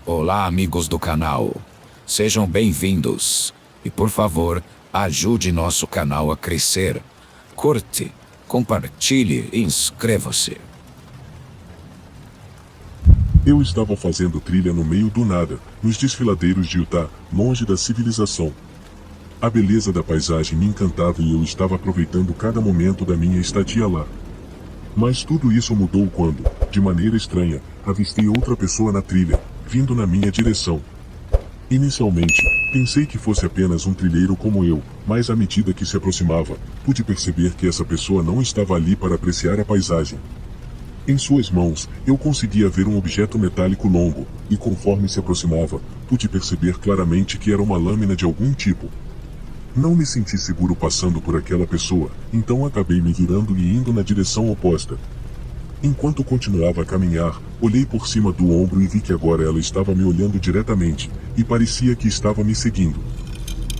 Olá, amigos do canal. Sejam bem-vindos. E por favor, ajude nosso canal a crescer. Curte, compartilhe e inscreva-se. Eu estava fazendo trilha no meio do nada, nos desfiladeiros de Utah, longe da civilização. A beleza da paisagem me encantava e eu estava aproveitando cada momento da minha estadia lá. Mas tudo isso mudou quando, de maneira estranha, avistei outra pessoa na trilha, vindo na minha direção. Inicialmente, pensei que fosse apenas um trilheiro como eu, mas à medida que se aproximava, pude perceber que essa pessoa não estava ali para apreciar a paisagem. Em suas mãos, eu conseguia ver um objeto metálico longo, e conforme se aproximava, pude perceber claramente que era uma lâmina de algum tipo. Não me senti seguro passando por aquela pessoa, então acabei me virando e indo na direção oposta. Enquanto continuava a caminhar, olhei por cima do ombro e vi que agora ela estava me olhando diretamente, e parecia que estava me seguindo.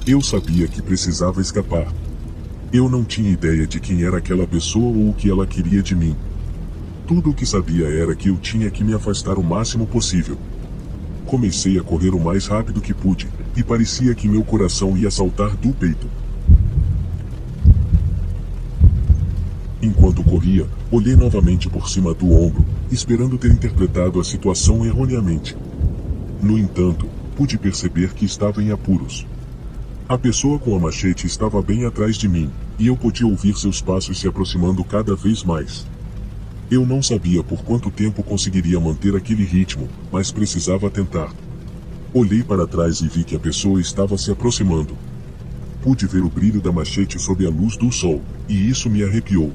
Eu sabia que precisava escapar. Eu não tinha ideia de quem era aquela pessoa ou o que ela queria de mim. Tudo o que sabia era que eu tinha que me afastar o máximo possível. Comecei a correr o mais rápido que pude, e parecia que meu coração ia saltar do peito. Enquanto corria, olhei novamente por cima do ombro, esperando ter interpretado a situação erroneamente. No entanto, pude perceber que estava em apuros. A pessoa com a machete estava bem atrás de mim, e eu podia ouvir seus passos se aproximando cada vez mais. Eu não sabia por quanto tempo conseguiria manter aquele ritmo, mas precisava tentar. Olhei para trás e vi que a pessoa estava se aproximando. Pude ver o brilho da machete sob a luz do sol, e isso me arrepiou.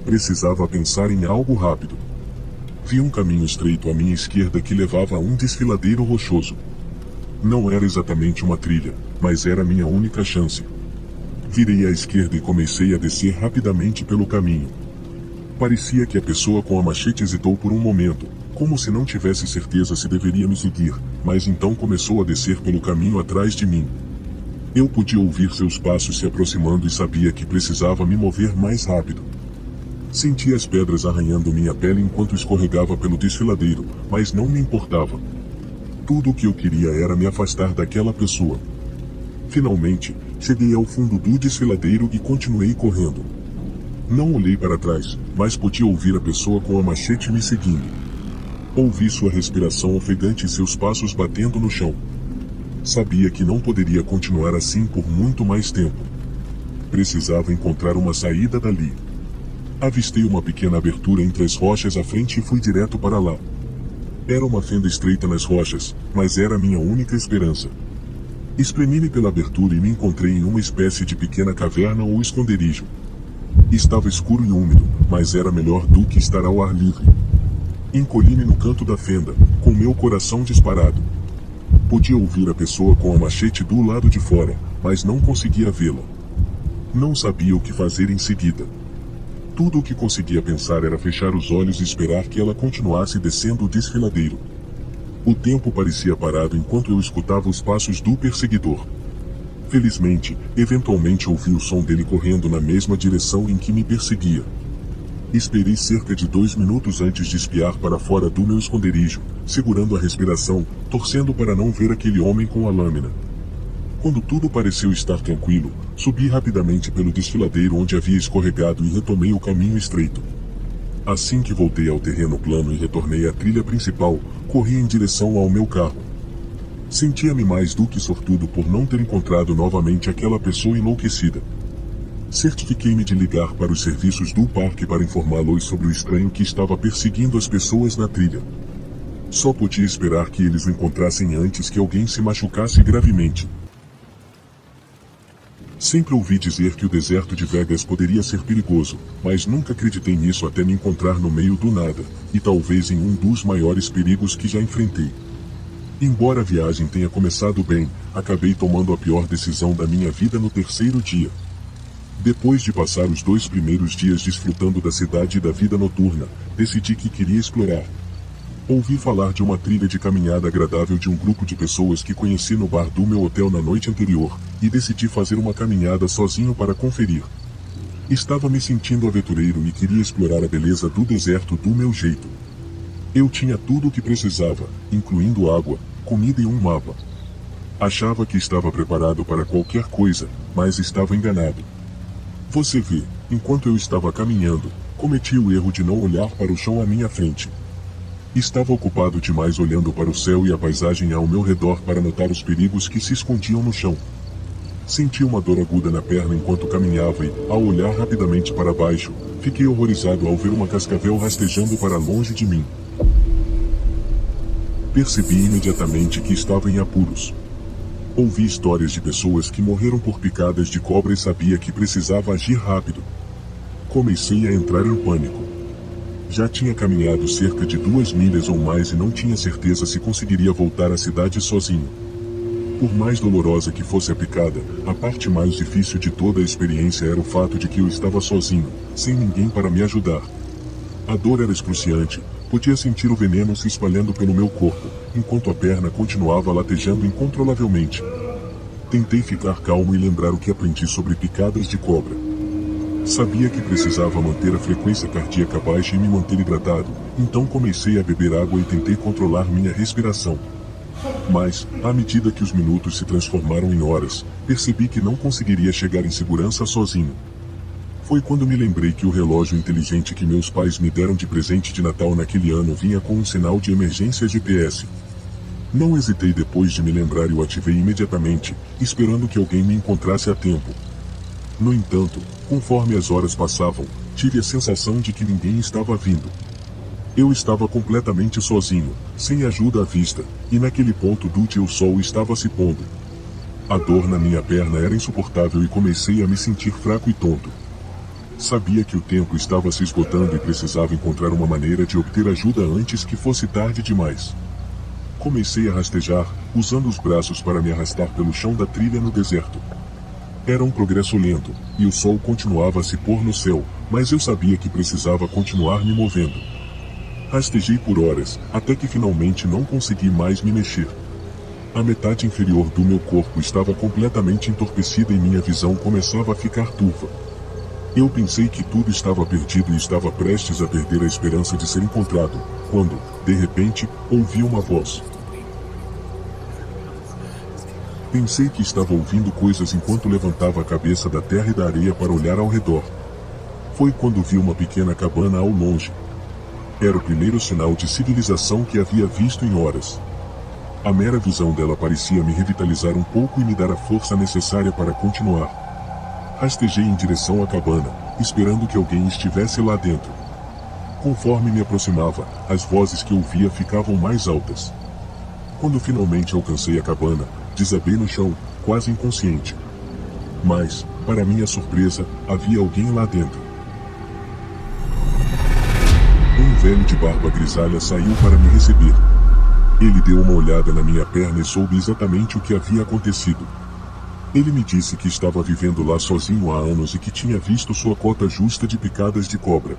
Precisava pensar em algo rápido. Vi um caminho estreito à minha esquerda que levava a um desfiladeiro rochoso. Não era exatamente uma trilha, mas era minha única chance. Virei à esquerda e comecei a descer rapidamente pelo caminho. Parecia que a pessoa com a machete hesitou por um momento, como se não tivesse certeza se deveria me seguir, mas então começou a descer pelo caminho atrás de mim. Eu podia ouvir seus passos se aproximando e sabia que precisava me mover mais rápido. Senti as pedras arranhando minha pele enquanto escorregava pelo desfiladeiro, mas não me importava. Tudo o que eu queria era me afastar daquela pessoa. Finalmente, cheguei ao fundo do desfiladeiro e continuei correndo. Não olhei para trás, mas podia ouvir a pessoa com a machete me seguindo. Ouvi sua respiração ofegante e seus passos batendo no chão. Sabia que não poderia continuar assim por muito mais tempo. Precisava encontrar uma saída dali. Avistei uma pequena abertura entre as rochas à frente e fui direto para lá. Era uma fenda estreita nas rochas, mas era a minha única esperança. Espremi-me pela abertura e me encontrei em uma espécie de pequena caverna ou esconderijo. Estava escuro e úmido, mas era melhor do que estar ao ar livre. Encolhi-me no canto da fenda, com meu coração disparado. Podia ouvir a pessoa com a machete do lado de fora, mas não conseguia vê-la. Não sabia o que fazer em seguida. Tudo o que conseguia pensar era fechar os olhos e esperar que ela continuasse descendo o desfiladeiro. O tempo parecia parado enquanto eu escutava os passos do perseguidor. Felizmente, eventualmente ouvi o som dele correndo na mesma direção em que me perseguia. Esperei cerca de 2 minutos antes de espiar para fora do meu esconderijo, segurando a respiração, torcendo para não ver aquele homem com a lâmina. Quando tudo pareceu estar tranquilo, subi rapidamente pelo desfiladeiro onde havia escorregado e retomei o caminho estreito. Assim que voltei ao terreno plano e retornei à trilha principal, corri em direção ao meu carro. Sentia-me mais do que sortudo por não ter encontrado novamente aquela pessoa enlouquecida. Certifiquei-me de ligar para os serviços do parque para informá-los sobre o estranho que estava perseguindo as pessoas na trilha. Só podia esperar que eles o encontrassem antes que alguém se machucasse gravemente. Sempre ouvi dizer que o deserto de Vegas poderia ser perigoso, mas nunca acreditei nisso até me encontrar no meio do nada, e talvez em um dos maiores perigos que já enfrentei. Embora a viagem tenha começado bem, acabei tomando a pior decisão da minha vida no 3º dia. Depois de passar os 2 primeiros dias desfrutando da cidade e da vida noturna, decidi que queria explorar. Ouvi falar de uma trilha de caminhada agradável de um grupo de pessoas que conheci no bar do meu hotel na noite anterior, e decidi fazer uma caminhada sozinho para conferir. Estava me sentindo aventureiro e queria explorar a beleza do deserto do meu jeito. Eu tinha tudo o que precisava, incluindo água, comida e um mapa. Achava que estava preparado para qualquer coisa, mas estava enganado. Você vê, enquanto eu estava caminhando, cometi o erro de não olhar para o chão à minha frente. Estava ocupado demais olhando para o céu e a paisagem ao meu redor para notar os perigos que se escondiam no chão. Senti uma dor aguda na perna enquanto caminhava e, ao olhar rapidamente para baixo, fiquei horrorizado ao ver uma cascavel rastejando para longe de mim. Percebi imediatamente que estava em apuros. Ouvi histórias de pessoas que morreram por picadas de cobra e sabia que precisava agir rápido. Comecei a entrar em pânico. Já tinha caminhado cerca de 2 milhas ou mais e não tinha certeza se conseguiria voltar à cidade sozinho. Por mais dolorosa que fosse a picada, a parte mais difícil de toda a experiência era o fato de que eu estava sozinho, sem ninguém para me ajudar. A dor era excruciante, podia sentir o veneno se espalhando pelo meu corpo, enquanto a perna continuava latejando incontrolavelmente. Tentei ficar calmo e lembrar o que aprendi sobre picadas de cobra. Sabia que precisava manter a frequência cardíaca baixa e me manter hidratado, então comecei a beber água e tentei controlar minha respiração. Mas, à medida que os minutos se transformaram em horas, percebi que não conseguiria chegar em segurança sozinho. Foi quando me lembrei que o relógio inteligente que meus pais me deram de presente de Natal naquele ano vinha com um sinal de emergência GPS. Não hesitei depois de me lembrar e o ativei imediatamente, esperando que alguém me encontrasse a tempo. No entanto, conforme as horas passavam, tive a sensação de que ninguém estava vindo. Eu estava completamente sozinho, sem ajuda à vista, e naquele ponto do dia o sol estava se pondo. A dor na minha perna era insuportável e comecei a me sentir fraco e tonto. Sabia que o tempo estava se esgotando e precisava encontrar uma maneira de obter ajuda antes que fosse tarde demais. Comecei a rastejar, usando os braços para me arrastar pelo chão da trilha no deserto. Era um progresso lento, e o sol continuava a se pôr no céu, mas eu sabia que precisava continuar me movendo. Rastejei por horas, até que finalmente não consegui mais me mexer. A metade inferior do meu corpo estava completamente entorpecida e minha visão começava a ficar turva. Eu pensei que tudo estava perdido e estava prestes a perder a esperança de ser encontrado, quando, de repente, ouvi uma voz. Pensei que estava ouvindo coisas enquanto levantava a cabeça da terra e da areia para olhar ao redor. Foi quando vi uma pequena cabana ao longe. Era o primeiro sinal de civilização que havia visto em horas. A mera visão dela parecia me revitalizar um pouco e me dar a força necessária para continuar. Rastejei em direção à cabana, esperando que alguém estivesse lá dentro. Conforme me aproximava, as vozes que ouvia ficavam mais altas. Quando finalmente alcancei a cabana, desabei no chão, quase inconsciente. Mas, para minha surpresa, havia alguém lá dentro. Um velho de barba grisalha saiu para me receber. Ele deu uma olhada na minha perna e soube exatamente o que havia acontecido. Ele me disse que estava vivendo lá sozinho há anos e que tinha visto sua cota justa de picadas de cobra.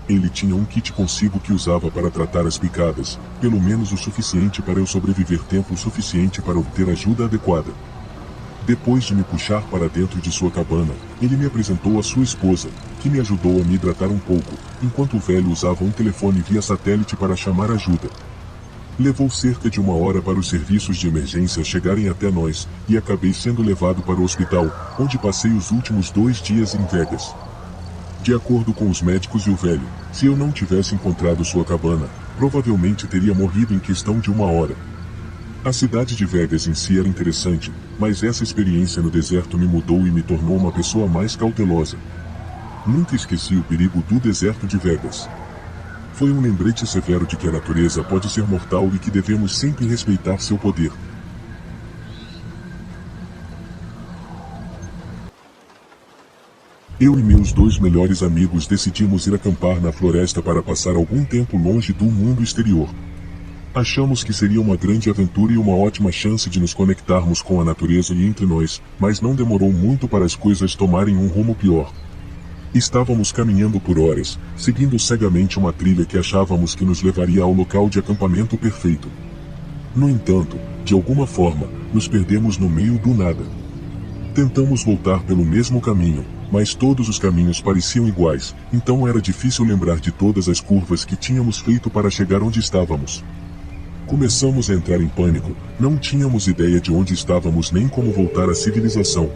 Ele tinha um kit consigo que usava para tratar as picadas, pelo menos o suficiente para eu sobreviver tempo suficiente para obter ajuda adequada. Depois de me puxar para dentro de sua cabana, ele me apresentou a sua esposa, que me ajudou a me hidratar um pouco, enquanto o velho usava um telefone via satélite para chamar ajuda. Levou cerca de 1 hora para os serviços de emergência chegarem até nós, e acabei sendo levado para o hospital, onde passei os últimos 2 dias em Vegas. De acordo com os médicos e o velho, se eu não tivesse encontrado sua cabana, provavelmente teria morrido em questão de 1 hora. A cidade de Vegas em si era interessante, mas essa experiência no deserto me mudou e me tornou uma pessoa mais cautelosa. Nunca esqueci o perigo do deserto de Vegas. Foi um lembrete severo de que a natureza pode ser mortal e que devemos sempre respeitar seu poder. Eu e meus 2 melhores amigos decidimos ir acampar na floresta para passar algum tempo longe do mundo exterior. Achamos que seria uma grande aventura e uma ótima chance de nos conectarmos com a natureza e entre nós, mas não demorou muito para as coisas tomarem um rumo pior. Estávamos caminhando por horas, seguindo cegamente uma trilha que achávamos que nos levaria ao local de acampamento perfeito. No entanto, de alguma forma, nos perdemos no meio do nada. Tentamos voltar pelo mesmo caminho, mas todos os caminhos pareciam iguais, então era difícil lembrar de todas as curvas que tínhamos feito para chegar onde estávamos. Começamos a entrar em pânico, não tínhamos ideia de onde estávamos nem como voltar à civilização.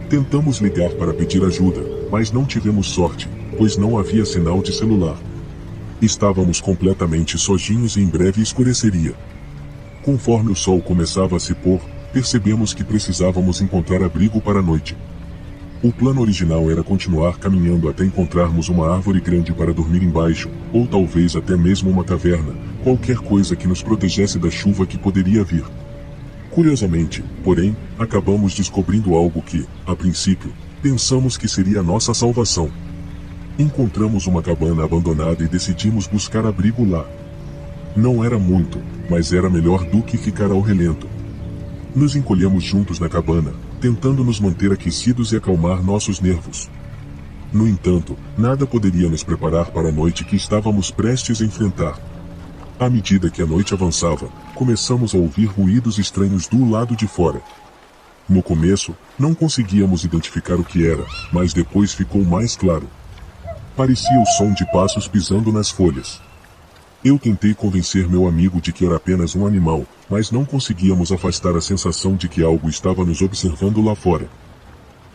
Tentamos ligar para pedir ajuda, mas não tivemos sorte, pois não havia sinal de celular. Estávamos completamente sozinhos e em breve escureceria. Conforme o sol começava a se pôr, percebemos que precisávamos encontrar abrigo para a noite. O plano original era continuar caminhando até encontrarmos uma árvore grande para dormir embaixo, ou talvez até mesmo uma caverna, qualquer coisa que nos protegesse da chuva que poderia vir. Curiosamente, porém, acabamos descobrindo algo que, a princípio, pensamos que seria a nossa salvação. Encontramos uma cabana abandonada e decidimos buscar abrigo lá. Não era muito, mas era melhor do que ficar ao relento. Nos encolhemos juntos na cabana, tentando nos manter aquecidos e acalmar nossos nervos. No entanto, nada poderia nos preparar para a noite que estávamos prestes a enfrentar. À medida que a noite avançava, começamos a ouvir ruídos estranhos do lado de fora. No começo, não conseguíamos identificar o que era, mas depois ficou mais claro. Parecia o som de passos pisando nas folhas. Eu tentei convencer meu amigo de que era apenas um animal, mas não conseguíamos afastar a sensação de que algo estava nos observando lá fora.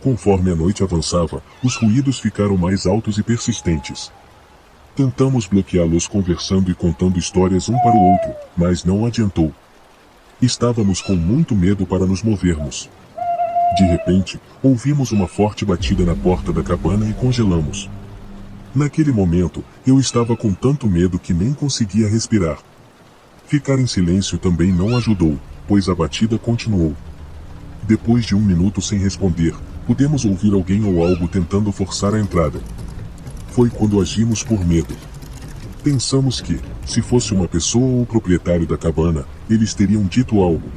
Conforme a noite avançava, os ruídos ficaram mais altos e persistentes. Tentamos bloqueá-los conversando e contando histórias um para o outro, mas não adiantou. Estávamos com muito medo para nos movermos. De repente, ouvimos uma forte batida na porta da cabana e congelamos. Naquele momento, eu estava com tanto medo que nem conseguia respirar. Ficar em silêncio também não ajudou, pois a batida continuou. Depois de 1 minuto sem responder, pudemos ouvir alguém ou algo tentando forçar a entrada. Foi quando agimos por medo. Pensamos que, se fosse uma pessoa ou o proprietário da cabana, eles teriam dito algo.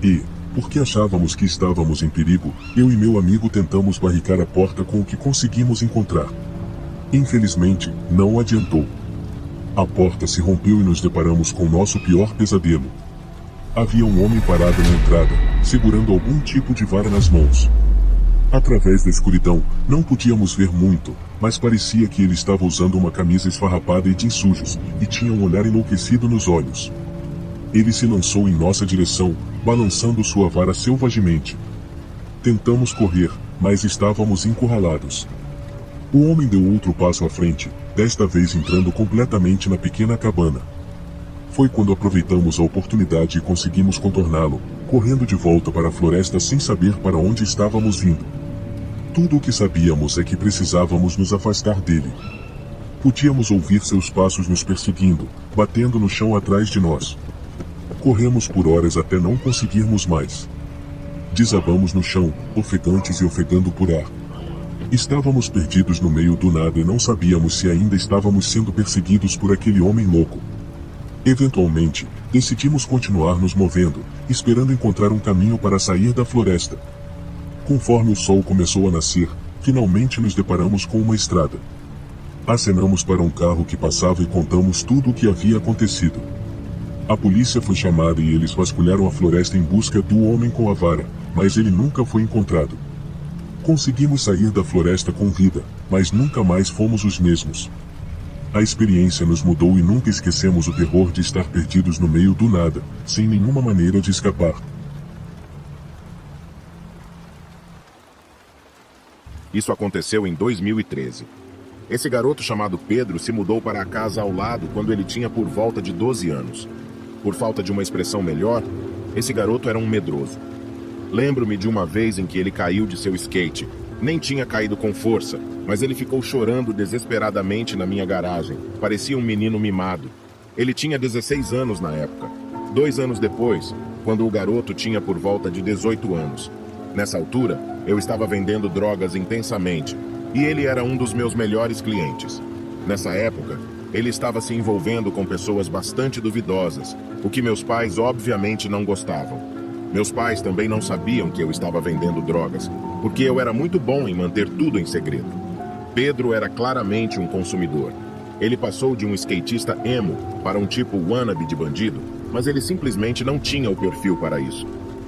E, porque achávamos que estávamos em perigo, eu e meu amigo tentamos barricar a porta com o que conseguimos encontrar. Infelizmente, não adiantou. A porta se rompeu e nos deparamos com nosso pior pesadelo. Havia um homem parado na entrada, segurando algum tipo de vara nas mãos. Através da escuridão, não podíamos ver muito, mas parecia que ele estava usando uma camisa esfarrapada e jeans sujos, e tinha um olhar enlouquecido nos olhos. Ele se lançou em nossa direção, balançando sua vara selvagemente. Tentamos correr, mas estávamos encurralados. O homem deu outro passo à frente, desta vez entrando completamente na pequena cabana. Foi quando aproveitamos a oportunidade e conseguimos contorná-lo, correndo de volta para a floresta sem saber para onde estávamos vindo. Tudo o que sabíamos é que precisávamos nos afastar dele. Podíamos ouvir seus passos nos perseguindo, batendo no chão atrás de nós. Corremos por horas até não conseguirmos mais. Desabamos no chão, ofegantes e ofegando por ar. Estávamos perdidos no meio do nada e não sabíamos se ainda estávamos sendo perseguidos por aquele homem louco. Eventualmente, decidimos continuar nos movendo, esperando encontrar um caminho para sair da floresta. Conforme o sol começou a nascer, finalmente nos deparamos com uma estrada. Acenamos para um carro que passava e contamos tudo o que havia acontecido. A polícia foi chamada e eles vasculharam a floresta em busca do homem com a vara, mas ele nunca foi encontrado. Conseguimos sair da floresta com vida, mas nunca mais fomos os mesmos. A experiência nos mudou e nunca esquecemos o terror de estar perdidos no meio do nada, sem nenhuma maneira de escapar. Isso aconteceu em 2013. Esse garoto chamado Pedro se mudou para a casa ao lado quando ele tinha por volta de 12 anos. Por falta de uma expressão melhor, esse garoto era um medroso. Lembro-me de uma vez em que ele caiu de seu skate. Nem tinha caído com força, mas ele ficou chorando desesperadamente na minha garagem. Parecia um menino mimado. Ele tinha 16 anos na época. 2 anos depois, quando o garoto tinha por volta de 18 anos. Nessa altura, eu estava vendendo drogas intensamente, e ele era um dos meus melhores clientes. Nessa época, ele estava se envolvendo com pessoas bastante duvidosas, o que meus pais obviamente não gostavam. Meus pais também não sabiam que eu estava vendendo drogas, porque eu era muito bom em manter tudo em segredo. Pedro era claramente um consumidor. Ele passou de um skatista emo para um tipo wannabe de bandido, mas ele simplesmente não tinha o perfil para isso.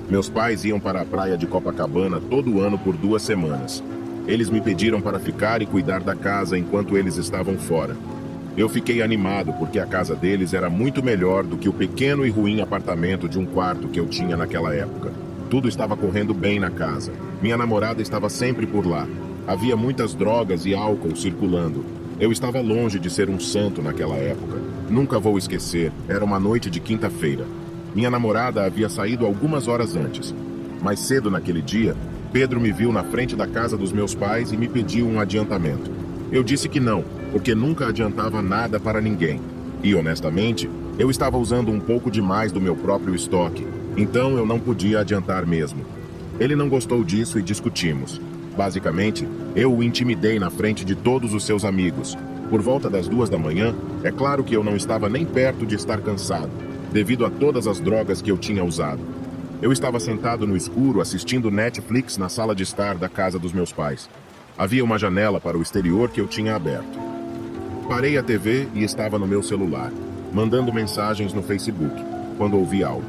Meus pais iam para a praia de Copacabana todo ano por 2 semanas. Eles me pediram para ficar e cuidar da casa enquanto eles estavam fora. Eu fiquei animado porque a casa deles era muito melhor do que o pequeno e ruim apartamento de um quarto que eu tinha naquela época. Tudo estava correndo bem na casa. Minha namorada estava sempre por lá. Havia muitas drogas e álcool circulando. Eu estava longe de ser um santo naquela época. Nunca vou esquecer, era uma noite de quinta-feira. Minha namorada havia saído algumas horas antes. Mais cedo naquele dia, Pedro me viu na frente da casa dos meus pais e me pediu um adiantamento. Eu disse que não, porque nunca adiantava nada para ninguém. E, honestamente, eu estava usando um pouco demais do meu próprio estoque, então eu não podia adiantar mesmo. Ele não gostou disso e discutimos. Basicamente, eu o intimidei na frente de todos os seus amigos. Por volta das 2 da manhã, é claro que eu não estava nem perto de estar cansado, devido a todas as drogas que eu tinha usado. Eu estava sentado no escuro assistindo Netflix na sala de estar da casa dos meus pais. Havia uma janela para o exterior que eu tinha aberto. Parei a TV e estava no meu celular, mandando mensagens no Facebook, quando ouvi algo.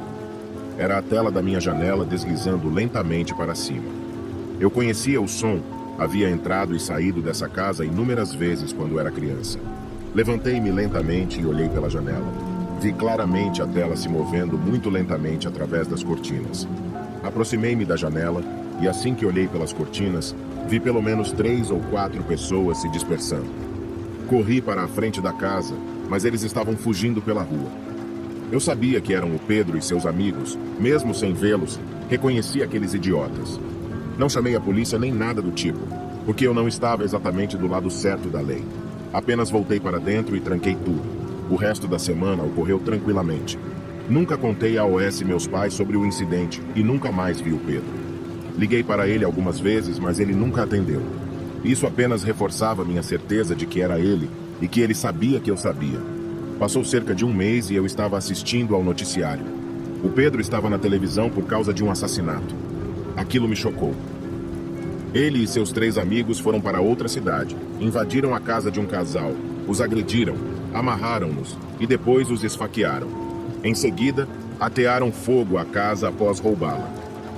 Era a tela da minha janela deslizando lentamente para cima. Eu conhecia o som, havia entrado e saído dessa casa inúmeras vezes quando era criança. Levantei-me lentamente e olhei pela janela. Vi claramente a tela se movendo muito lentamente através das cortinas. Aproximei-me da janela e assim que olhei pelas cortinas, vi pelo menos 3 ou 4 pessoas se dispersando. Corri para a frente da casa, mas eles estavam fugindo pela rua. Eu sabia que eram o Pedro e seus amigos, mesmo sem vê-los, reconheci aqueles idiotas. Não chamei a polícia nem nada do tipo, porque eu não estava exatamente do lado certo da lei. Apenas voltei para dentro e tranquei tudo. O resto da semana ocorreu tranquilamente. Nunca contei a OS meus pais sobre o incidente e nunca mais vi o Pedro. Liguei para ele algumas vezes, mas ele nunca atendeu. Isso apenas reforçava minha certeza de que era ele e que ele sabia que eu sabia. Passou cerca de um mês e eu estava assistindo ao noticiário. O Pedro estava na televisão por causa de um assassinato. Aquilo me chocou. Ele e seus 3 amigos foram para outra cidade, invadiram a casa de um casal, os agrediram, amarraram-nos e depois os esfaquearam. Em seguida, atearam fogo à casa após roubá-la.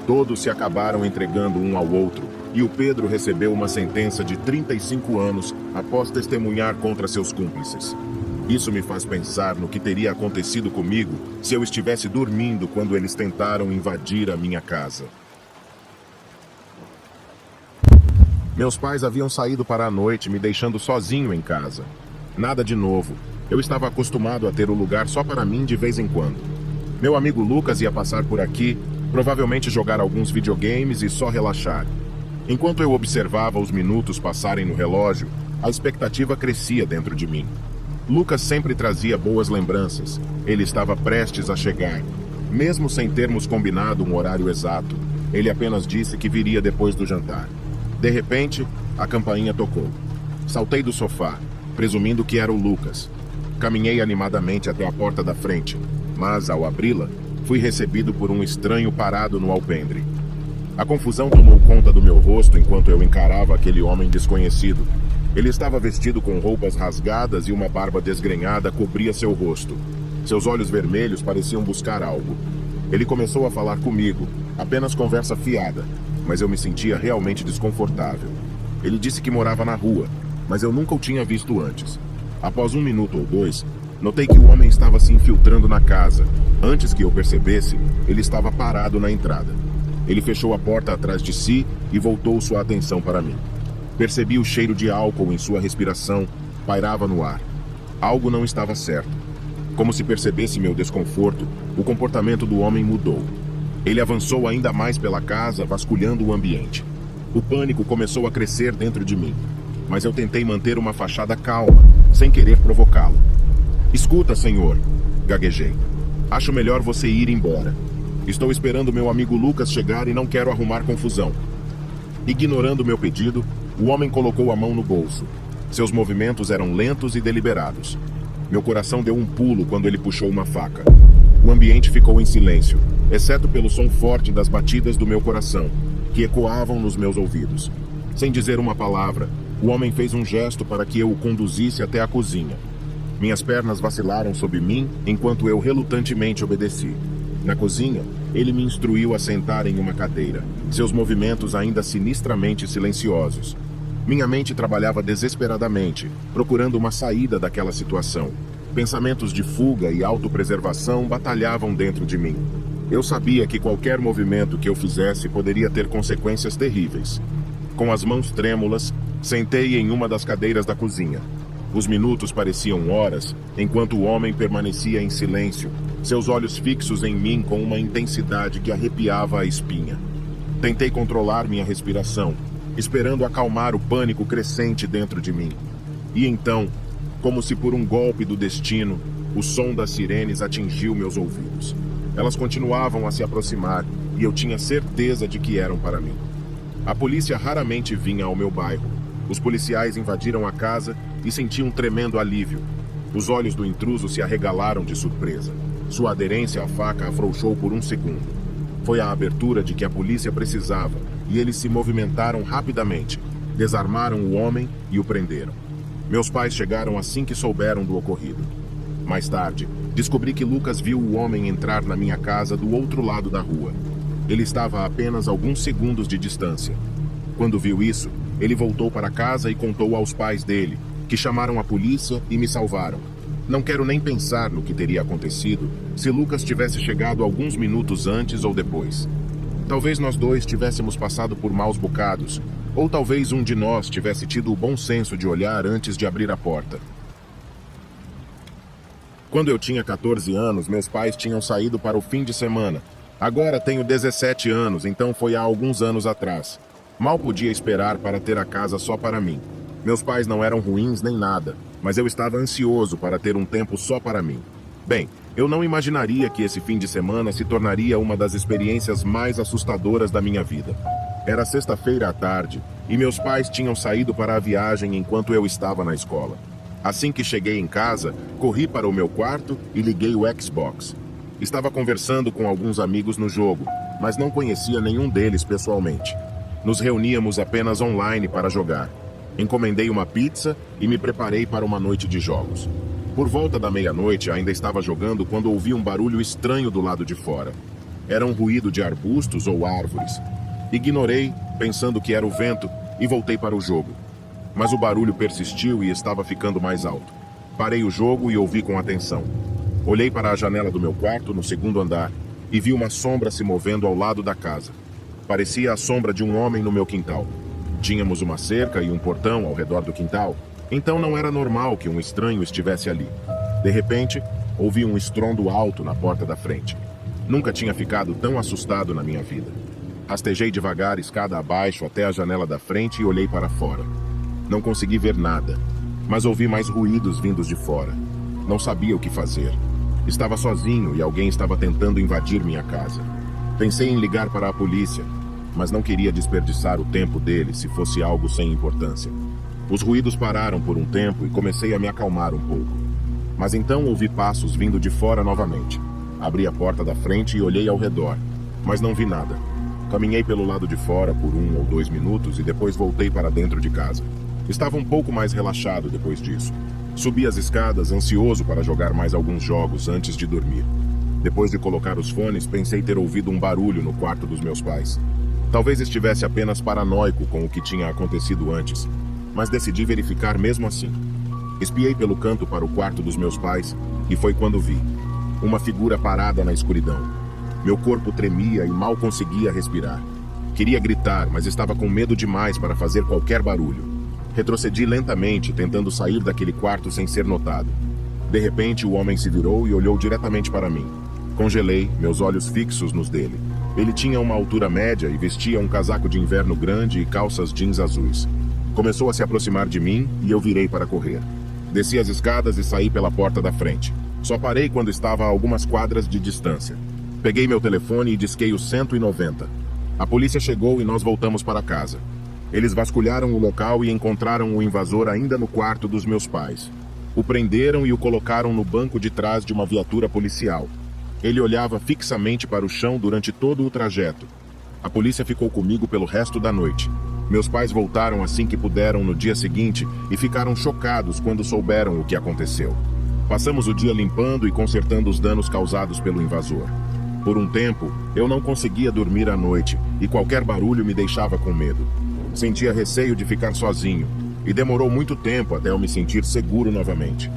Todos se acabaram entregando um ao outro e o Pedro recebeu uma sentença de 35 anos após testemunhar contra seus cúmplices. Isso me faz pensar no que teria acontecido comigo se eu estivesse dormindo quando eles tentaram invadir a minha casa. Meus pais haviam saído para a noite, me deixando sozinho em casa. Nada de novo. Eu estava acostumado a ter o lugar só para mim de vez em quando. Meu amigo Lucas ia passar por aqui, provavelmente jogar alguns videogames e só relaxar. Enquanto eu observava os minutos passarem no relógio, a expectativa crescia dentro de mim. Lucas sempre trazia boas lembranças. Ele estava prestes a chegar. Mesmo sem termos combinado um horário exato, ele apenas disse que viria depois do jantar. De repente, a campainha tocou. Saltei do sofá, presumindo que era o Lucas. Caminhei animadamente até a porta da frente, mas, ao abri-la, fui recebido por um estranho parado no alpendre. A confusão tomou conta do meu rosto enquanto eu encarava aquele homem desconhecido. Ele estava vestido com roupas rasgadas e uma barba desgrenhada cobria seu rosto. Seus olhos vermelhos pareciam buscar algo. Ele começou a falar comigo, apenas conversa fiada, mas eu me sentia realmente desconfortável. Ele disse que morava na rua, mas eu nunca o tinha visto antes. Após 1 minuto ou 2, notei que o homem estava se infiltrando na casa. Antes que eu percebesse, ele estava parado na entrada. Ele fechou a porta atrás de si e voltou sua atenção para mim. Percebi o cheiro de álcool em sua respiração, pairava no ar. Algo não estava certo. Como se percebesse meu desconforto, o comportamento do homem mudou. Ele avançou ainda mais pela casa, vasculhando o ambiente. O pânico começou a crescer dentro de mim, mas eu tentei manter uma fachada calma, sem querer provocá-lo. "Escuta, senhor", gaguejei. "Acho melhor você ir embora. Estou esperando meu amigo Lucas chegar e não quero arrumar confusão." Ignorando meu pedido, o homem colocou a mão no bolso. Seus movimentos eram lentos e deliberados. Meu coração deu um pulo quando ele puxou uma faca. O ambiente ficou em silêncio, exceto pelo som forte das batidas do meu coração, que ecoavam nos meus ouvidos. Sem dizer uma palavra, o homem fez um gesto para que eu o conduzisse até a cozinha. Minhas pernas vacilaram sob mim enquanto eu relutantemente obedeci. Na cozinha, ele me instruiu a sentar em uma cadeira, seus movimentos ainda sinistramente silenciosos. Minha mente trabalhava desesperadamente, procurando uma saída daquela situação. Pensamentos de fuga e autopreservação batalhavam dentro de mim. Eu sabia que qualquer movimento que eu fizesse poderia ter consequências terríveis. Com as mãos trêmulas, sentei em uma das cadeiras da cozinha. Os minutos pareciam horas, enquanto o homem permanecia em silêncio, seus olhos fixos em mim com uma intensidade que arrepiava a espinha. Tentei controlar minha respiração, esperando acalmar o pânico crescente dentro de mim. E então, como se por um golpe do destino, o som das sirenes atingiu meus ouvidos. Elas continuavam a se aproximar e eu tinha certeza de que eram para mim. A polícia raramente vinha ao meu bairro. Os policiais invadiram a casa e senti um tremendo alívio. Os olhos do intruso se arregalaram de surpresa. Sua aderência à faca afrouxou por um segundo. Foi a abertura de que a polícia precisava e eles se movimentaram rapidamente. Desarmaram o homem e o prenderam. Meus pais chegaram assim que souberam do ocorrido. Mais tarde, descobri que Lucas viu o homem entrar na minha casa do outro lado da rua. Ele estava a apenas alguns segundos de distância. Quando viu isso, ele voltou para casa e contou aos pais dele, que chamaram a polícia e me salvaram. Não quero nem pensar no que teria acontecido se Lucas tivesse chegado alguns minutos antes ou depois. Talvez nós dois tivéssemos passado por maus bocados, ou talvez um de nós tivesse tido o bom senso de olhar antes de abrir a porta. Quando eu tinha 14 anos, meus pais tinham saído para o fim de semana. Agora tenho 17 anos, então foi há alguns anos atrás. Mal podia esperar para ter a casa só para mim. Meus pais não eram ruins nem nada, mas eu estava ansioso para ter um tempo só para mim. Bem, eu não imaginaria que esse fim de semana se tornaria uma das experiências mais assustadoras da minha vida. Era sexta-feira à tarde e meus pais tinham saído para a viagem enquanto eu estava na escola. Assim que cheguei em casa, corri para o meu quarto e liguei o Xbox. Estava conversando com alguns amigos no jogo, mas não conhecia nenhum deles pessoalmente. Nos reuníamos apenas online para jogar. Encomendei uma pizza e me preparei para uma noite de jogos. Por volta da meia-noite, ainda estava jogando quando ouvi um barulho estranho do lado de fora. Era um ruído de arbustos ou árvores. Ignorei, pensando que era o vento, e voltei para o jogo. Mas o barulho persistiu e estava ficando mais alto. Parei o jogo e ouvi com atenção. Olhei para a janela do meu quarto, no segundo andar, e vi uma sombra se movendo ao lado da casa. Parecia a sombra de um homem no meu quintal. Tínhamos uma cerca e um portão ao redor do quintal, então não era normal que um estranho estivesse ali. De repente, ouvi um estrondo alto na porta da frente. Nunca tinha ficado tão assustado na minha vida. Rastejei devagar escada abaixo até a janela da frente e olhei para fora. Não consegui ver nada, mas ouvi mais ruídos vindos de fora. Não sabia o que fazer. Estava sozinho e alguém estava tentando invadir minha casa. Pensei em ligar para a polícia, mas não queria desperdiçar o tempo dele se fosse algo sem importância. Os ruídos pararam por um tempo e comecei a me acalmar um pouco. Mas então ouvi passos vindo de fora novamente. Abri a porta da frente e olhei ao redor, mas não vi nada. Caminhei pelo lado de fora por 1 ou 2 minutos e depois voltei para dentro de casa. Estava um pouco mais relaxado depois disso. Subi as escadas, ansioso para jogar mais alguns jogos antes de dormir. Depois de colocar os fones, pensei ter ouvido um barulho no quarto dos meus pais. Talvez estivesse apenas paranoico com o que tinha acontecido antes, mas decidi verificar mesmo assim. Espiei pelo canto para o quarto dos meus pais e foi quando vi uma figura parada na escuridão. Meu corpo tremia e mal conseguia respirar. Queria gritar, mas estava com medo demais para fazer qualquer barulho. Retrocedi lentamente, tentando sair daquele quarto sem ser notado. De repente, o homem se virou e olhou diretamente para mim. Congelei, meus olhos fixos nos dele. Ele tinha uma altura média e vestia um casaco de inverno grande e calças jeans azuis. Começou a se aproximar de mim e eu virei para correr. Desci as escadas e saí pela porta da frente. Só parei quando estava a algumas quadras de distância. Peguei meu telefone e disquei o 190. A polícia chegou e nós voltamos para casa. Eles vasculharam o local e encontraram o invasor ainda no quarto dos meus pais. O prenderam e o colocaram no banco de trás de uma viatura policial. Ele olhava fixamente para o chão durante todo o trajeto. A polícia ficou comigo pelo resto da noite. Meus pais voltaram assim que puderam no dia seguinte e ficaram chocados quando souberam o que aconteceu. Passamos o dia limpando e consertando os danos causados pelo invasor. Por um tempo, eu não conseguia dormir à noite e qualquer barulho me deixava com medo. Sentia receio de ficar sozinho, e demorou muito tempo até eu me sentir seguro novamente.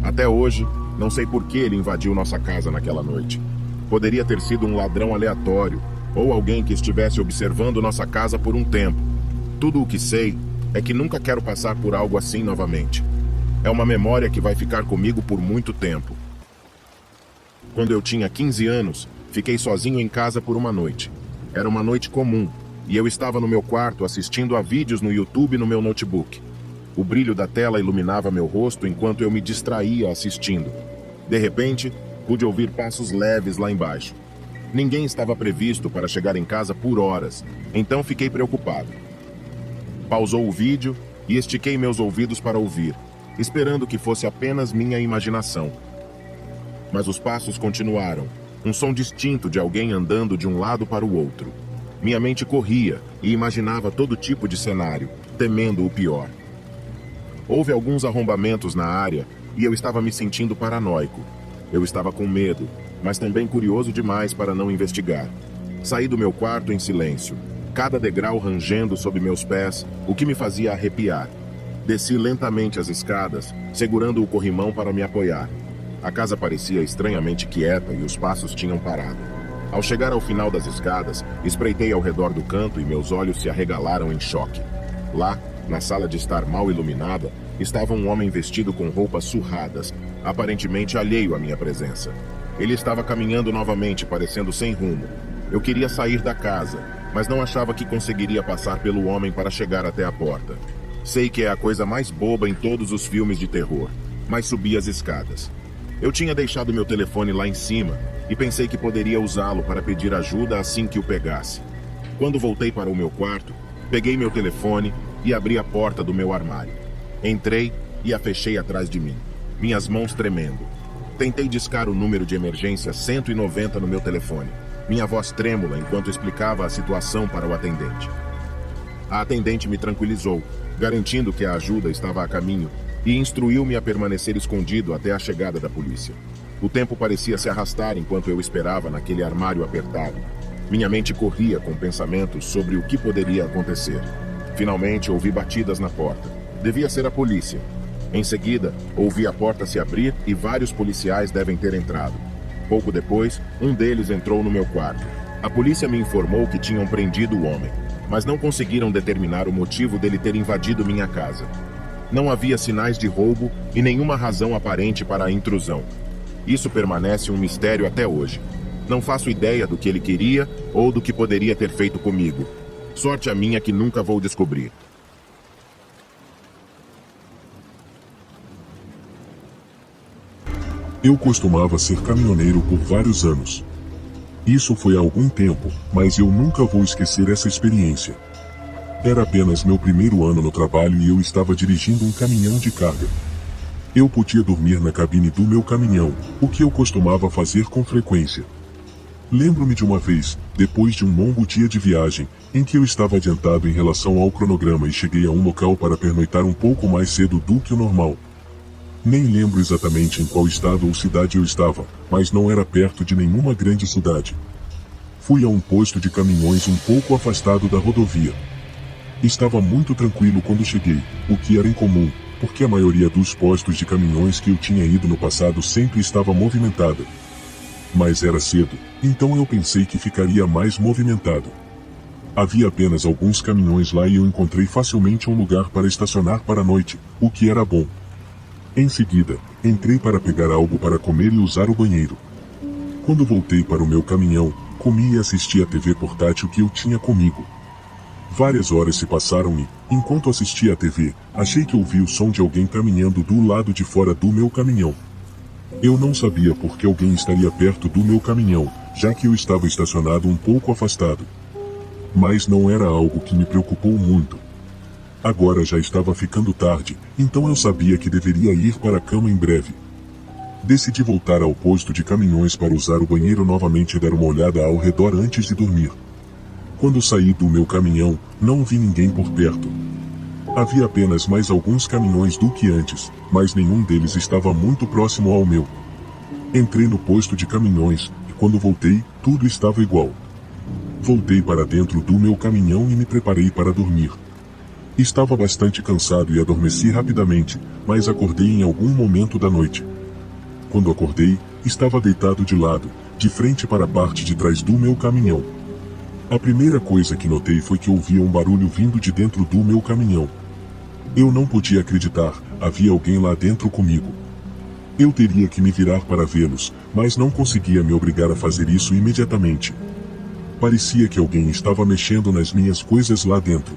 Até hoje, não sei por que ele invadiu nossa casa naquela noite. Poderia ter sido um ladrão aleatório, ou alguém que estivesse observando nossa casa por um tempo. Tudo o que sei é que nunca quero passar por algo assim novamente. É uma memória que vai ficar comigo por muito tempo. Quando eu tinha 15 anos, fiquei sozinho em casa por uma noite. Era uma noite comum, e eu estava no meu quarto assistindo a vídeos no YouTube no meu notebook. O brilho da tela iluminava meu rosto enquanto eu me distraía assistindo. De repente, pude ouvir passos leves lá embaixo. Ninguém estava previsto para chegar em casa por horas, então fiquei preocupado. Pausou o vídeo e estiquei meus ouvidos para ouvir, esperando que fosse apenas minha imaginação. Mas os passos continuaram, um som distinto de alguém andando de um lado para o outro. Minha mente corria e imaginava todo tipo de cenário, temendo o pior. Houve alguns arrombamentos na área e eu estava me sentindo paranoico. Eu estava com medo, mas também curioso demais para não investigar. Saí do meu quarto em silêncio, cada degrau rangendo sob meus pés, o que me fazia arrepiar. Desci lentamente as escadas, segurando o corrimão para me apoiar. A casa parecia estranhamente quieta e os passos tinham parado. Ao chegar ao final das escadas, espreitei ao redor do canto e meus olhos se arregalaram em choque. Lá, na sala de estar mal iluminada, estava um homem vestido com roupas surradas, aparentemente alheio à minha presença. Ele estava caminhando novamente, parecendo sem rumo. Eu queria sair da casa, mas não achava que conseguiria passar pelo homem para chegar até a porta. Sei que é a coisa mais boba em todos os filmes de terror, mas subi as escadas. Eu tinha deixado meu telefone lá em cima e pensei que poderia usá-lo para pedir ajuda assim que o pegasse. Quando voltei para o meu quarto, peguei meu telefone e abri a porta do meu armário. Entrei e a fechei atrás de mim, minhas mãos tremendo. Tentei discar o número de emergência 190 no meu telefone, minha voz trêmula enquanto explicava a situação para o atendente. A atendente me tranquilizou, garantindo que a ajuda estava a caminho, e instruiu-me a permanecer escondido até a chegada da polícia. O tempo parecia se arrastar enquanto eu esperava naquele armário apertado. Minha mente corria com pensamentos sobre o que poderia acontecer. Finalmente ouvi batidas na porta. Devia ser a polícia. Em seguida, ouvi a porta se abrir e vários policiais devem ter entrado. Pouco depois, um deles entrou no meu quarto. A polícia me informou que tinham prendido o homem, mas não conseguiram determinar o motivo dele ter invadido minha casa. Não havia sinais de roubo e nenhuma razão aparente para a intrusão. Isso permanece um mistério até hoje. Não faço ideia do que ele queria ou do que poderia ter feito comigo. Sorte a minha que nunca vou descobrir. Eu costumava ser caminhoneiro por vários anos. Isso foi há algum tempo, mas eu nunca vou esquecer essa experiência. Era apenas meu primeiro ano no trabalho e eu estava dirigindo um caminhão de carga. Eu podia dormir na cabine do meu caminhão, o que eu costumava fazer com frequência. Lembro-me de uma vez, depois de um longo dia de viagem, em que eu estava adiantado em relação ao cronograma e cheguei a um local para pernoitar um pouco mais cedo do que o normal. Nem lembro exatamente em qual estado ou cidade eu estava, mas não era perto de nenhuma grande cidade. Fui a um posto de caminhões um pouco afastado da rodovia. Estava muito tranquilo quando cheguei, o que era incomum, porque a maioria dos postos de caminhões que eu tinha ido no passado sempre estava movimentada. Mas era cedo, então eu pensei que ficaria mais movimentado. Havia apenas alguns caminhões lá e eu encontrei facilmente um lugar para estacionar para a noite, o que era bom. Em seguida, entrei para pegar algo para comer e usar o banheiro. Quando voltei para o meu caminhão, comi e assisti a TV portátil que eu tinha comigo. Várias horas se passaram e, enquanto assistia à TV, achei que ouvi o som de alguém caminhando do lado de fora do meu caminhão. Eu não sabia por que alguém estaria perto do meu caminhão, já que eu estava estacionado um pouco afastado. Mas não era algo que me preocupou muito. Agora já estava ficando tarde, então eu sabia que deveria ir para a cama em breve. Decidi voltar ao posto de caminhões para usar o banheiro novamente e dar uma olhada ao redor antes de dormir. Quando saí do meu caminhão, não vi ninguém por perto. Havia apenas mais alguns caminhões do que antes, mas nenhum deles estava muito próximo ao meu. Entrei no posto de caminhões, e quando voltei, tudo estava igual. Voltei para dentro do meu caminhão e me preparei para dormir. Estava bastante cansado e adormeci rapidamente, mas acordei em algum momento da noite. Quando acordei, estava deitado de lado, de frente para a parte de trás do meu caminhão. A primeira coisa que notei foi que ouvia um barulho vindo de dentro do meu caminhão. Eu não podia acreditar, havia alguém lá dentro comigo. Eu teria que me virar para vê-los, mas não conseguia me obrigar a fazer isso imediatamente. Parecia que alguém estava mexendo nas minhas coisas lá dentro.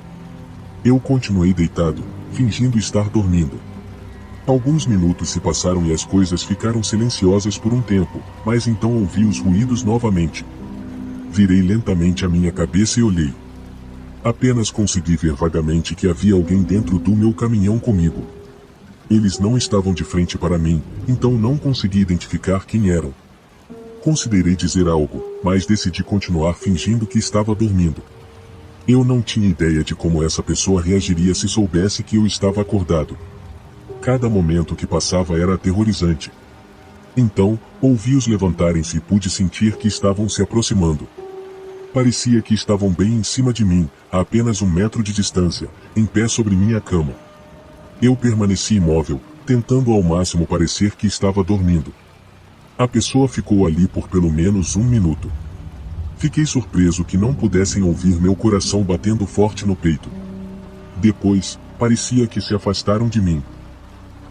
Eu continuei deitado, fingindo estar dormindo. Alguns minutos se passaram e as coisas ficaram silenciosas por um tempo, mas então ouvi os ruídos novamente. Virei lentamente a minha cabeça e olhei. Apenas consegui ver vagamente que havia alguém dentro do meu caminhão comigo. Eles não estavam de frente para mim, então não consegui identificar quem eram. Considerei dizer algo, mas decidi continuar fingindo que estava dormindo. Eu não tinha ideia de como essa pessoa reagiria se soubesse que eu estava acordado. Cada momento que passava era aterrorizante. Então, ouvi-os levantarem-se e pude sentir que estavam se aproximando. Parecia que estavam bem em cima de mim, a apenas 1 metro de distância, em pé sobre minha cama. Eu permaneci imóvel, tentando ao máximo parecer que estava dormindo. A pessoa ficou ali por pelo menos 1 minuto. Fiquei surpreso que não pudessem ouvir meu coração batendo forte no peito. Depois, parecia que se afastaram de mim.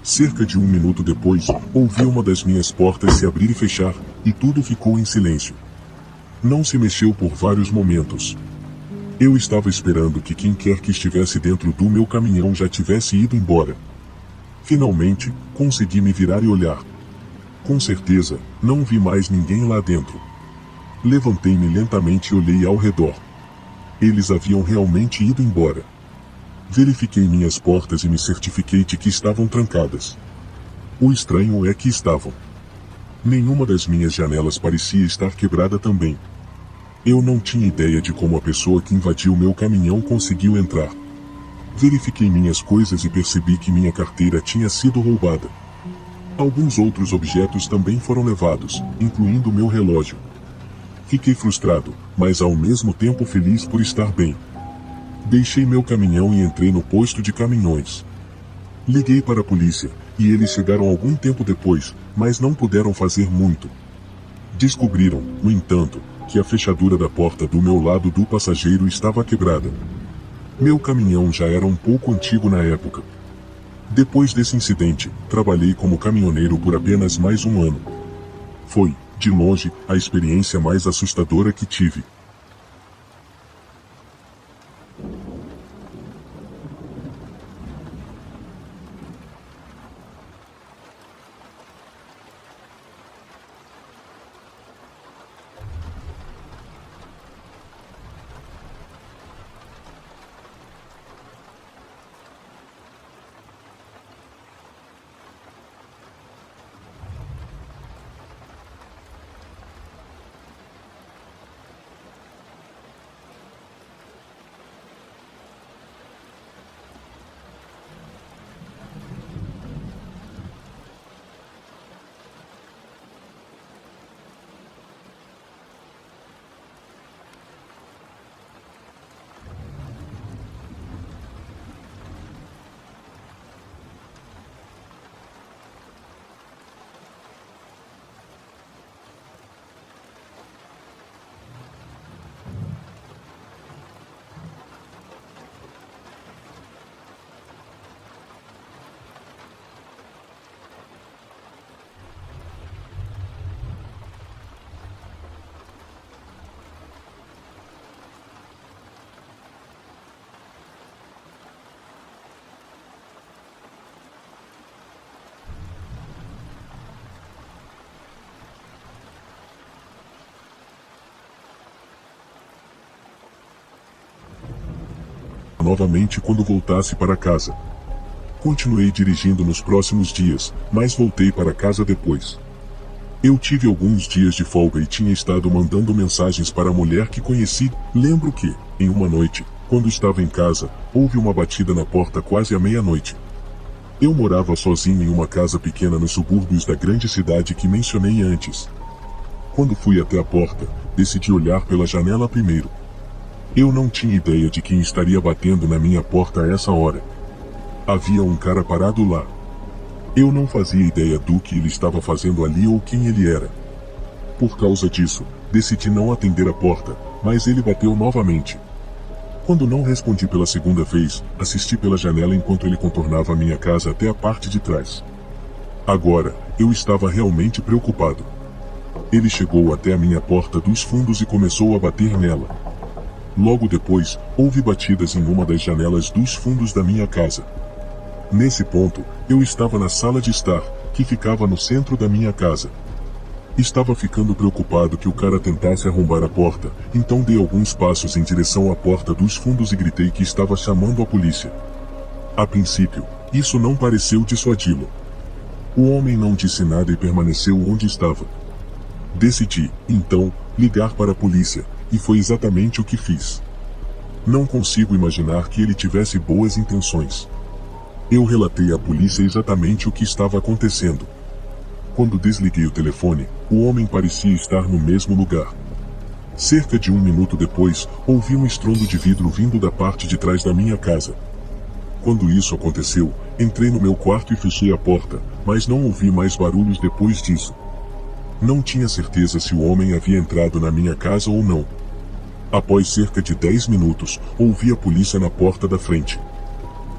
Cerca de 1 minuto depois, ouvi uma das minhas portas se abrir e fechar, e tudo ficou em silêncio. Não se mexeu por vários momentos. Eu estava esperando que quem quer que estivesse dentro do meu caminhão já tivesse ido embora. Finalmente, consegui me virar e olhar. Com certeza, não vi mais ninguém lá dentro. Levantei-me lentamente e olhei ao redor. Eles haviam realmente ido embora. Verifiquei minhas portas e me certifiquei de que estavam trancadas. O estranho é que estavam. Nenhuma das minhas janelas parecia estar quebrada também. Eu não tinha ideia de como a pessoa que invadiu meu caminhão conseguiu entrar. Verifiquei minhas coisas e percebi que minha carteira tinha sido roubada. Alguns outros objetos também foram levados, incluindo meu relógio. Fiquei frustrado, mas ao mesmo tempo feliz por estar bem. Deixei meu caminhão e entrei no posto de caminhões. Liguei para a polícia, e eles chegaram algum tempo depois, mas não puderam fazer muito. Descobriram, no entanto, que a fechadura da porta do meu lado do passageiro estava quebrada. Meu caminhão já era um pouco antigo na época. Depois desse incidente, trabalhei como caminhoneiro por apenas mais 1 ano. Foi, de longe, a experiência mais assustadora que tive. Novamente quando voltasse para casa. Continuei dirigindo nos próximos dias, mas voltei para casa depois. Eu tive alguns dias de folga e tinha estado mandando mensagens para a mulher que conheci. Lembro que, em uma noite, quando estava em casa, houve uma batida na porta quase à meia-noite. Eu morava sozinho em uma casa pequena nos subúrbios da grande cidade que mencionei antes. Quando fui até a porta, decidi olhar pela janela primeiro. Eu não tinha ideia de quem estaria batendo na minha porta a essa hora. Havia um cara parado lá. Eu não fazia ideia do que ele estava fazendo ali ou quem ele era. Por causa disso, decidi não atender a porta, mas ele bateu novamente. Quando não respondi pela segunda vez, assisti pela janela enquanto ele contornava a minha casa até a parte de trás. Agora, eu estava realmente preocupado. Ele chegou até a minha porta dos fundos e começou a bater nela. Logo depois, houve batidas em uma das janelas dos fundos da minha casa. Nesse ponto, eu estava na sala de estar, que ficava no centro da minha casa. Estava ficando preocupado que o cara tentasse arrombar a porta, então dei alguns passos em direção à porta dos fundos e gritei que estava chamando a polícia. A princípio, isso não pareceu dissuadi-lo. O homem não disse nada e permaneceu onde estava. Decidi, então, ligar para a polícia, e foi exatamente o que fiz. Não consigo imaginar que ele tivesse boas intenções. Eu relatei à polícia exatamente o que estava acontecendo. Quando desliguei o telefone, o homem parecia estar no mesmo lugar. Cerca de 1 minuto depois, ouvi um estrondo de vidro vindo da parte de trás da minha casa. Quando isso aconteceu, entrei no meu quarto e fechei a porta, mas não ouvi mais barulhos depois disso. Não tinha certeza se o homem havia entrado na minha casa ou não. Após cerca de 10 minutos, ouvi a polícia na porta da frente.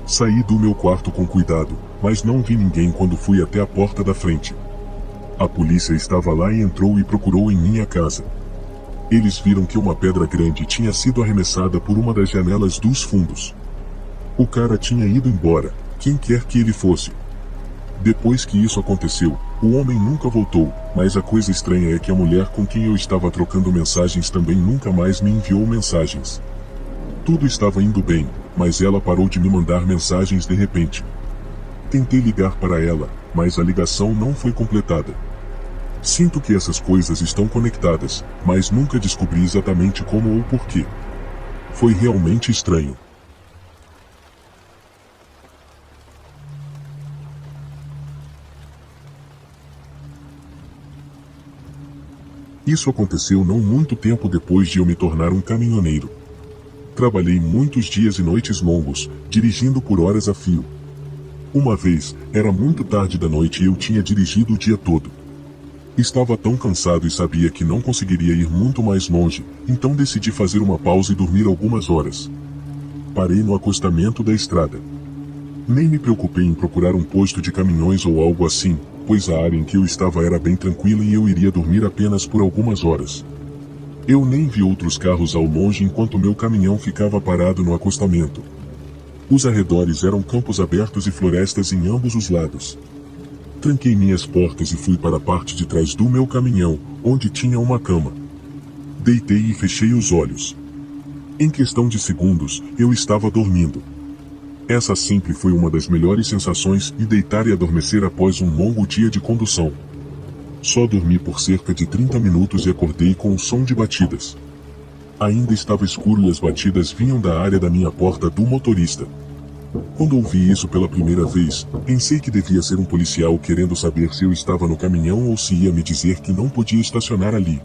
Saí do meu quarto com cuidado, mas não vi ninguém quando fui até a porta da frente. A polícia estava lá e entrou e procurou em minha casa. Eles viram que uma pedra grande tinha sido arremessada por uma das janelas dos fundos. O cara tinha ido embora, quem quer que ele fosse. Depois que isso aconteceu, o homem nunca voltou, mas a coisa estranha é que a mulher com quem eu estava trocando mensagens também nunca mais me enviou mensagens. Tudo estava indo bem, mas ela parou de me mandar mensagens de repente. Tentei ligar para ela, mas a ligação não foi completada. Sinto que essas coisas estão conectadas, mas nunca descobri exatamente como ou porquê. Foi realmente estranho. Isso aconteceu não muito tempo depois de eu me tornar um caminhoneiro. Trabalhei muitos dias e noites longos, dirigindo por horas a fio. Uma vez, era muito tarde da noite e eu tinha dirigido o dia todo. Estava tão cansado e sabia que não conseguiria ir muito mais longe, então decidi fazer uma pausa e dormir algumas horas. Parei no acostamento da estrada. Nem me preocupei em procurar um posto de caminhões ou algo assim, pois a área em que eu estava era bem tranquila e eu iria dormir apenas por algumas horas. Eu nem vi outros carros ao longe enquanto meu caminhão ficava parado no acostamento. Os arredores eram campos abertos e florestas em ambos os lados. Tranquei minhas portas e fui para a parte de trás do meu caminhão, onde tinha uma cama. Deitei e fechei os olhos. Em questão de segundos, eu estava dormindo. Essa sempre foi uma das melhores sensações e deitar e adormecer após um longo dia de condução. Só dormi por cerca de 30 minutos e acordei com o som de batidas. Ainda estava escuro e as batidas vinham da área da minha porta do motorista. Quando ouvi isso pela primeira vez, pensei que devia ser um policial querendo saber se eu estava no caminhão ou se ia me dizer que não podia estacionar ali.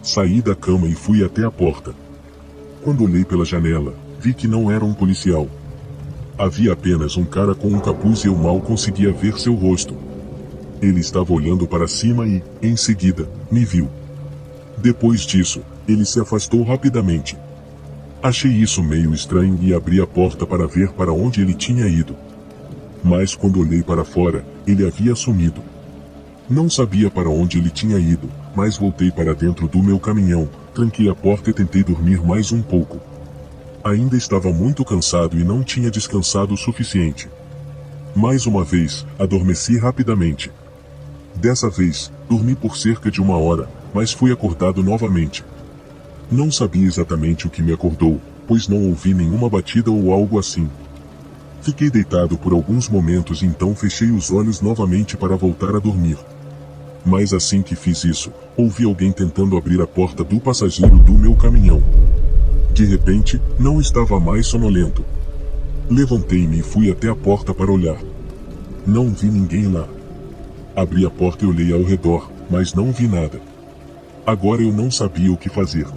Saí da cama e fui até a porta. Quando olhei pela janela, vi que não era um policial. Havia apenas um cara com um capuz e eu mal conseguia ver seu rosto. Ele estava olhando para cima e, em seguida, me viu. Depois disso, ele se afastou rapidamente. Achei isso meio estranho e abri a porta para ver para onde ele tinha ido. Mas quando olhei para fora, ele havia sumido. Não sabia para onde ele tinha ido, mas voltei para dentro do meu caminhão, tranquei a porta e tentei dormir mais um pouco. Ainda estava muito cansado e não tinha descansado o suficiente. Mais uma vez, adormeci rapidamente. Dessa vez, dormi por cerca de 1 hora, mas fui acordado novamente. Não sabia exatamente o que me acordou, pois não ouvi nenhuma batida ou algo assim. Fiquei deitado por alguns momentos e então fechei os olhos novamente para voltar a dormir. Mas assim que fiz isso, ouvi alguém tentando abrir a porta do passageiro do meu caminhão. De repente, não estava mais sonolento. Levantei-me e fui até a porta para olhar. Não vi ninguém lá. Abri a porta e olhei ao redor, mas não vi nada. Agora eu não sabia o que fazer.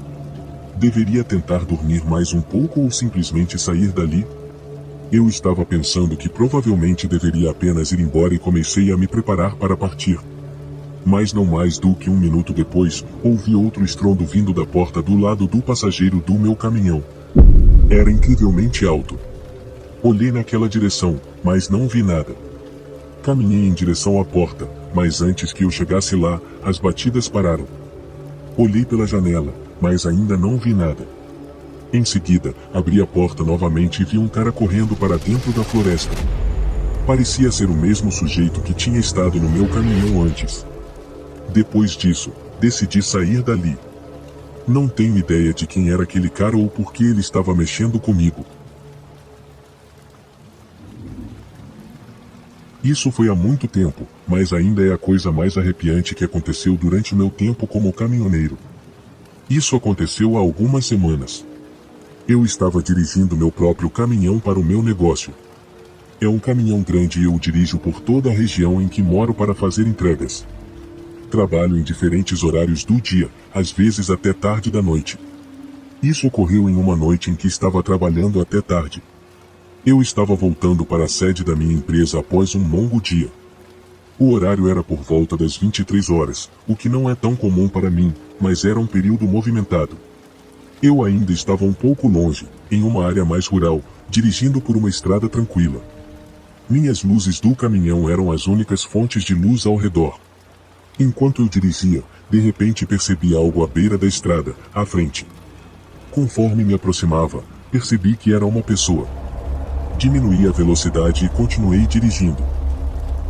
Deveria tentar dormir mais um pouco ou simplesmente sair dali? Eu estava pensando que provavelmente deveria apenas ir embora e comecei a me preparar para partir. Mas não mais do que um minuto depois, ouvi outro estrondo vindo da porta do lado do passageiro do meu caminhão. Era incrivelmente alto. Olhei naquela direção, mas não vi nada. Caminhei em direção à porta, mas antes que eu chegasse lá, as batidas pararam. Olhei pela janela, mas ainda não vi nada. Em seguida, abri a porta novamente e vi um cara correndo para dentro da floresta. Parecia ser o mesmo sujeito que tinha estado no meu caminhão antes. Depois disso, decidi sair dali. Não tenho ideia de quem era aquele cara ou por que ele estava mexendo comigo. Isso foi há muito tempo, mas ainda é a coisa mais arrepiante que aconteceu durante o meu tempo como caminhoneiro. Isso aconteceu há algumas semanas. Eu estava dirigindo meu próprio caminhão para o meu negócio. É um caminhão grande e eu dirijo por toda a região em que moro para fazer entregas. Trabalho em diferentes horários do dia, às vezes até tarde da noite. Isso ocorreu em uma noite em que estava trabalhando até tarde. Eu estava voltando para a sede da minha empresa após um longo dia. O horário era por volta das 23 horas, o que não é tão comum para mim, mas era um período movimentado. Eu ainda estava um pouco longe, em uma área mais rural, dirigindo por uma estrada tranquila. Minhas luzes do caminhão eram as únicas fontes de luz ao redor. Enquanto eu dirigia, de repente percebi algo à beira da estrada, à frente. Conforme me aproximava, percebi que era uma pessoa. Diminuí a velocidade e continuei dirigindo.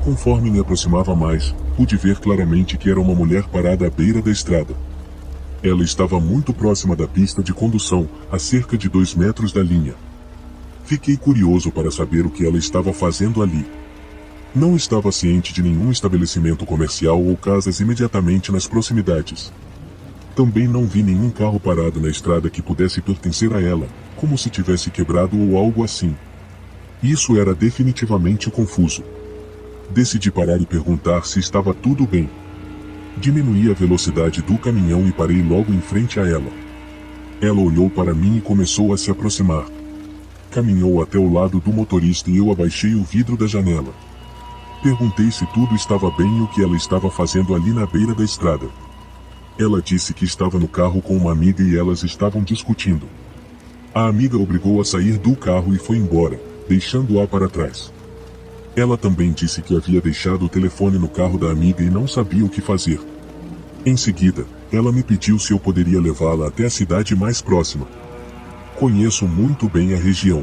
Conforme me aproximava mais, pude ver claramente que era uma mulher parada à beira da estrada. Ela estava muito próxima da pista de condução, a cerca de 2 metros da linha. Fiquei curioso para saber o que ela estava fazendo ali. Não estava ciente de nenhum estabelecimento comercial ou casas imediatamente nas proximidades. Também não vi nenhum carro parado na estrada que pudesse pertencer a ela, como se tivesse quebrado ou algo assim. Isso era definitivamente confuso. Decidi parar e perguntar se estava tudo bem. Diminuí a velocidade do caminhão e parei logo em frente a ela. Ela olhou para mim e começou a se aproximar. Caminhou até o lado do motorista e eu abaixei o vidro da janela. Perguntei se tudo estava bem e o que ela estava fazendo ali na beira da estrada. Ela disse que estava no carro com uma amiga e elas estavam discutindo. A amiga obrigou a sair do carro e foi embora, deixando-a para trás. Ela também disse que havia deixado o telefone no carro da amiga e não sabia o que fazer. Em seguida, ela me pediu se eu poderia levá-la até a cidade mais próxima. Conheço muito bem a região.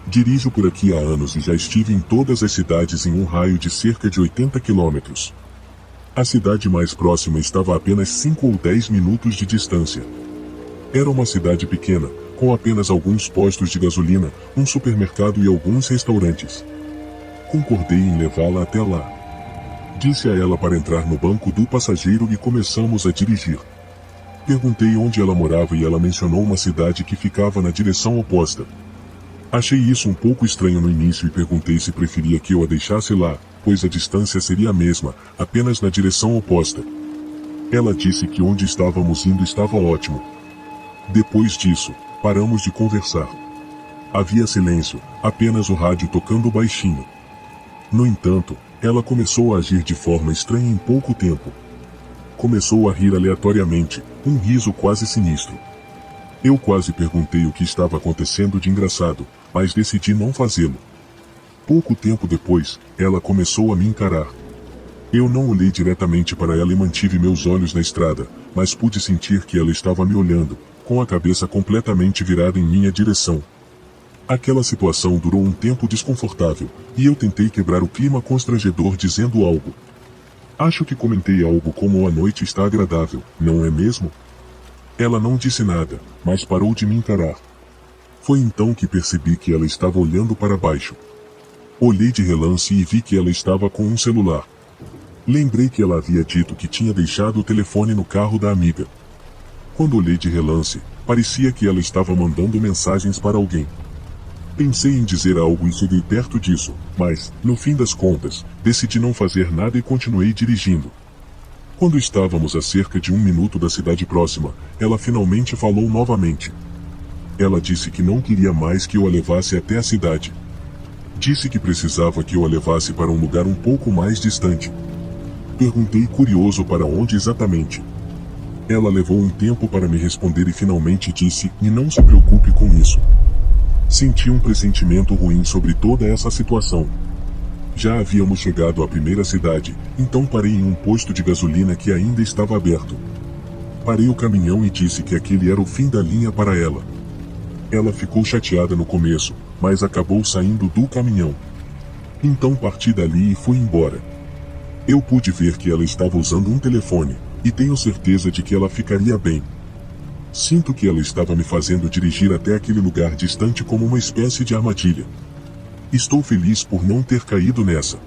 Dirijo por aqui há anos e já estive em todas as cidades em um raio de cerca de 80 quilômetros. A cidade mais próxima estava a apenas 5 ou 10 minutos de distância. Era uma cidade pequena, com apenas alguns postos de gasolina, um supermercado e alguns restaurantes. Concordei em levá-la até lá. Disse a ela para entrar no banco do passageiro e começamos a dirigir. Perguntei onde ela morava e ela mencionou uma cidade que ficava na direção oposta. Achei isso um pouco estranho no início e perguntei se preferia que eu a deixasse lá, pois a distância seria a mesma, apenas na direção oposta. Ela disse que onde estávamos indo estava ótimo. Depois disso, paramos de conversar. Havia silêncio, apenas o rádio tocando baixinho. No entanto, ela começou a agir de forma estranha em pouco tempo. Começou a rir aleatoriamente, um riso quase sinistro. Eu quase perguntei o que estava acontecendo de engraçado, mas decidi não fazê-lo. Pouco tempo depois, ela começou a me encarar. Eu não olhei diretamente para ela e mantive meus olhos na estrada, mas pude sentir que ela estava me olhando, com a cabeça completamente virada em minha direção. Aquela situação durou um tempo desconfortável, e eu tentei quebrar o clima constrangedor dizendo algo. Acho que comentei algo como a noite está agradável, não é mesmo? Ela não disse nada, mas parou de me encarar. Foi então que percebi que ela estava olhando para baixo. Olhei de relance e vi que ela estava com um celular. Lembrei que ela havia dito que tinha deixado o telefone no carro da amiga. Quando olhei de relance, parecia que ela estava mandando mensagens para alguém. Pensei em dizer algo e cheguei perto disso, mas, no fim das contas, decidi não fazer nada e continuei dirigindo. Quando estávamos a cerca de 1 minuto da cidade próxima, ela finalmente falou novamente. Ela disse que não queria mais que eu a levasse até a cidade. Disse que precisava que eu a levasse para um lugar um pouco mais distante. Perguntei curioso para onde exatamente. Ela levou um tempo para me responder e finalmente disse: "E não se preocupe com isso." Senti um pressentimento ruim sobre toda essa situação. Já havíamos chegado à primeira cidade, então parei em um posto de gasolina que ainda estava aberto. Parei o caminhão e disse que aquele era o fim da linha para ela. Ela ficou chateada no começo, mas acabou saindo do caminhão. Então parti dali e fui embora. Eu pude ver que ela estava usando um telefone, e tenho certeza de que ela ficaria bem. Sinto que ela estava me fazendo dirigir até aquele lugar distante como uma espécie de armadilha. Estou feliz por não ter caído nessa.